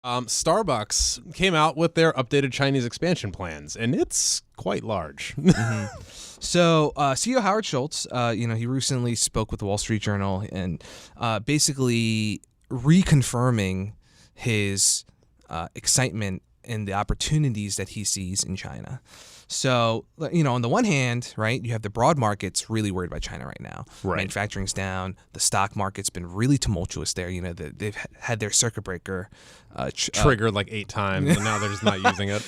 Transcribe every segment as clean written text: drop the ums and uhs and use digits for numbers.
Starbucks came out with their updated Chinese expansion plans, and it's quite large. So CEO Howard Schultz, he recently spoke with the Wall Street Journal and basically reconfirming his excitement and the opportunities that he sees in China. So, on the one hand, right, you have the broad markets really worried about China right now. Right. Manufacturing's down. The stock market's been really tumultuous there. They've had their circuit breaker triggered like 8 times, and now they're just not using it.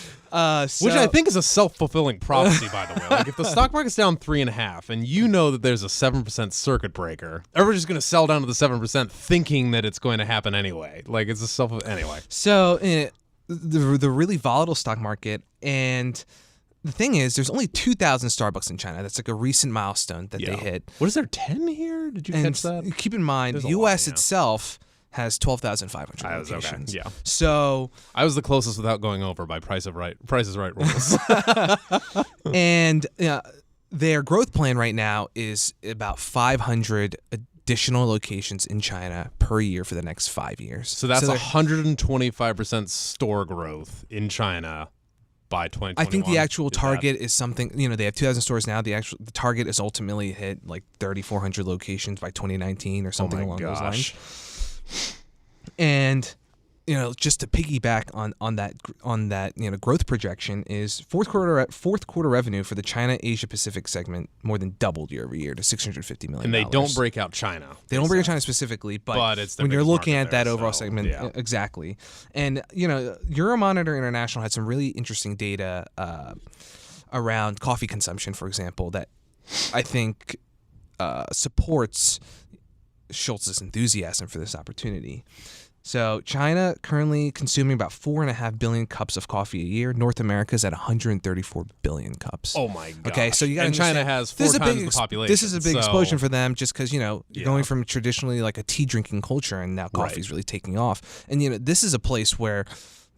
So, Which I think is a self-fulfilling prophecy, by the way. Like, if the stock market's down 3.5, and you know that there's a 7% circuit breaker, everyone's just going to sell down to the 7%, thinking that it's going to happen anyway. Like, it's a anyway. So, the really volatile stock market, and the thing is, there's only 2,000 Starbucks in China. That's like a recent milestone that they hit. What is there, 10 here? Did you catch that? Keep in mind, the U.S. itself has 12,500 locations. Okay. Yeah. So I was the closest without going over by Price is Right rules. And their growth plan right now is about 500 additional locations in China per year for the next 5 years. So that's 125% store growth in China by 2021. I think the actual target is something, they have 2,000 stores now. The target is ultimately hit like 3,400 locations by 2019 or something along those lines. And just to piggyback on that growth projection is fourth quarter revenue for the China Asia Pacific segment more than doubled year over year to $650 million. And they don't break out China. They don't break out China specifically, but it's when you're looking at that overall segment, exactly. And Euromonitor International had some really interesting data around coffee consumption, for example, that I think supports Schultz's enthusiasm for this opportunity. So China currently consuming about 4.5 billion cups of coffee a year. North America is at 134 billion cups. Oh my god! Okay, so you got to China has 4 times the population. This is a big explosion for them, just because you're going from traditionally like a tea drinking culture, and now coffee's really taking off. And this is a place where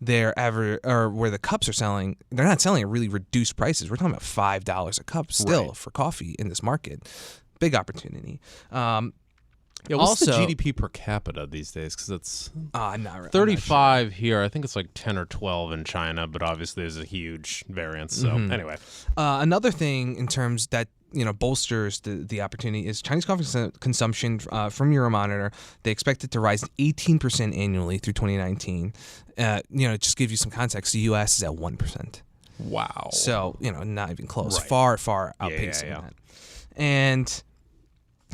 where the cups are selling. They're not selling at really reduced prices. We're talking about $5 a cup still for coffee in this market. Big opportunity. What's the GDP per capita these days? Because it's not 35 here. I think it's like 10 or 12 in China, but obviously there's a huge variance. So anyway, another thing in terms that bolsters the opportunity is Chinese coffee consumption from Euromonitor. They expect it to rise 18% annually through 2019. Just give you some context. The U.S. is at 1%. Wow. So not even close. Far outpacing that. And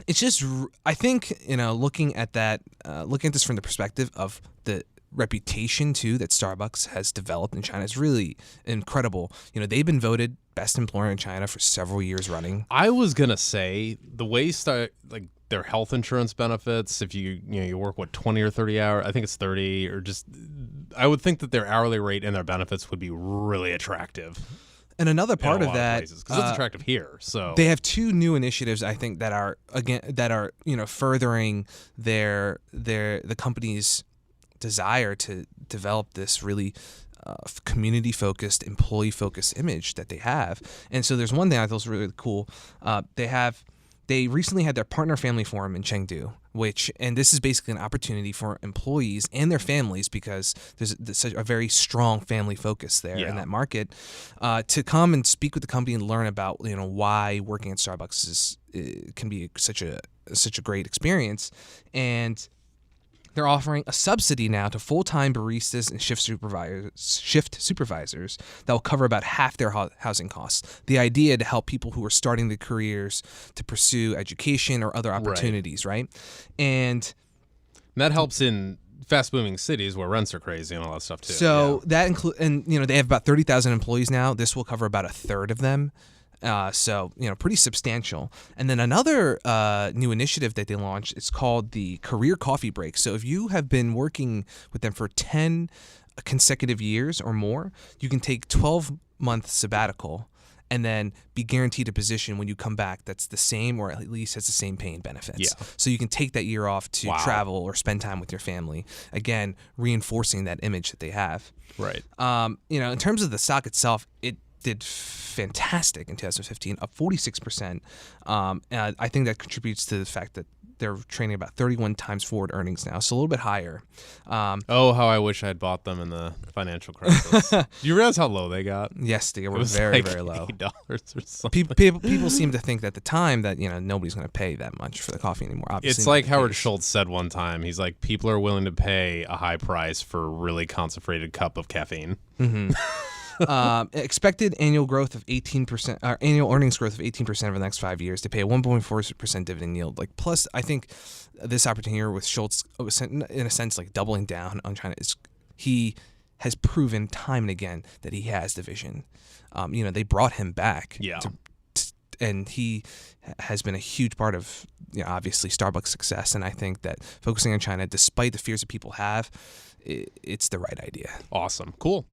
it's just, I think, looking at this from the perspective of the reputation too that Starbucks has developed in China is really incredible. They've been voted best employer in China for several years running. I was gonna say the way their health insurance benefits, if you work 20 or 30 hours, I think it's 30, or just I would think that their hourly rate and their benefits would be really attractive. And another part of that, because it's attractive here, so they have 2 new initiatives I think that are furthering the company's desire to develop this really community-focused, employee-focused image that they have. And so there's one thing I thought was really cool. They recently had their partner family forum in Chengdu, and this is basically an opportunity for employees and their families, because there's such a very strong family focus there in that market, to come and speak with the company and learn about why working at Starbucks can be such a great experience. And they're offering a subsidy now to full-time baristas and shift supervisors that will cover about half their housing costs. The idea to help people who are starting their careers to pursue education or other opportunities, right? And that helps in fast-booming cities where rents are crazy and all that stuff too. So that includes, and they have about 30,000 employees now. This will cover about a third of them. So, pretty substantial. And then another new initiative that they launched, it's called the Career Coffee Break. So if you have been working with them for 10 consecutive years or more, you can take 12-month sabbatical and then be guaranteed a position when you come back that's the same, or at least has the same pay and benefits. Yeah. So you can take that year off to travel or spend time with your family. Again, reinforcing that image that they have. Right. In terms of the stock itself, it did fantastic in 2015, up 46%. And I think that contributes to the fact that they're trading about 31 times forward earnings now, so a little bit higher. Oh, how I wish I'd bought them in the financial crisis. Do you realize how low they got? Yes, they It were was very, like very low. $8 or something. People seem to think at the time that nobody's going to pay that much for the coffee anymore. Obviously, It's like Howard Schultz said one time. He's like, people are willing to pay a high price for a really concentrated cup of caffeine. Expected annual growth of 18%, annual earnings growth of 18% over the next 5 years to pay a 1.4% dividend yield. Like, plus, I think this opportunity here with Schultz, in a sense, like doubling down on China, he has proven time and again that he has the vision. They brought him back, and he has been a huge part of, obviously Starbucks' success. And I think that focusing on China, despite the fears that people have, it's the right idea. Awesome. Cool.